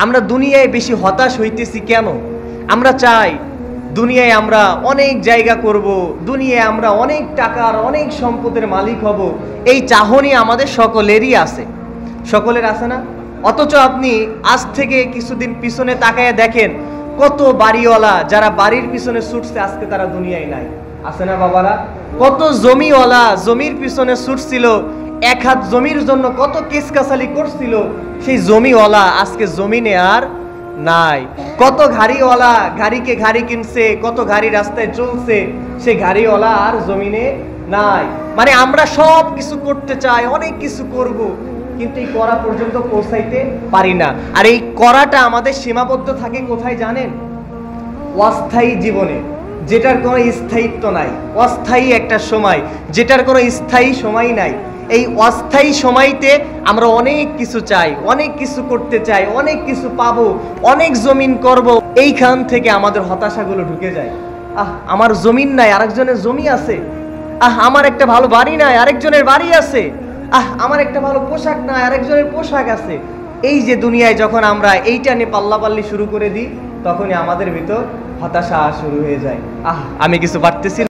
আমরা দুনিয়ায় বেশি হতাশ হইতেছি কেন? আমরা চাই দুনিয়ায় আমরা অনেক জায়গা করব, দুনিয়ায় আমরা অনেক টাকার অনেক সম্পদের মালিক হব, এই চাহনি আমাদের সকলেরই আছে। সকলের আছে না? অথচ আপনি আজ থেকে কিছুদিন পিছনে তাকায় দেখেন, কত বাড়িওয়ালা যারা বাড়ির পিছনে ছুটছে আজকে তারা দুনিয়ায় নাই। আছে না বাবারা? কত জমিওয়ালা জমির পিছনে ছুটছিল, এক হাত জমির জন্য কত কেসকাসালি করছিল, সেই জমিওয়ালা আজকে জমিনে আর নাই। কত গাড়িওয়ালা গাড়িকে গাড়ি কিনছে, কত গাড়ি রাস্তায় চলছে, সেই গাড়িওয়ালা আর জমিনে নাই। মানে আমরা সব কিছু করতে চাই, অনেক কিছু করব, কিন্তু এই করা পর্যন্ত পৌঁছাইতে পারি না। আর এই করাটা আমাদের সীমাবদ্ধ থাকে কোথায় জানেন? অস্থায়ী জীবনে, যেটার কোনো স্থায়িত্ব নাই। অস্থায়ী একটা সময়, যেটার কোনো স্থায়ী সময় নাই। এই অস্থায়ী সময়তে আমরা অনেক কিছু চাই, অনেক কিছু করতে চাই, অনেক কিছু পাবো, অনেক জমিন করব। এইখান থেকে আমাদের হতাশাগুলো ঢুকে যায়। আমার জমিন নাই, আরেকজনের জমি আছে। আমার একটা ভালো বাড়ি নাই, আরেকজনের বাড়ি আছে। আমার একটা ভালো পোশাক নাই, আরেকজনের পোশাক আছে। এই যে দুনিয়ায় যখন আমরা এইটা নিয়ে পাল্লাপাল্লি শুরু করে দিই, তখনই আমাদের ভিতর হতাশা শুরু হয়ে যায়। আমি কিছু পারতেছি না।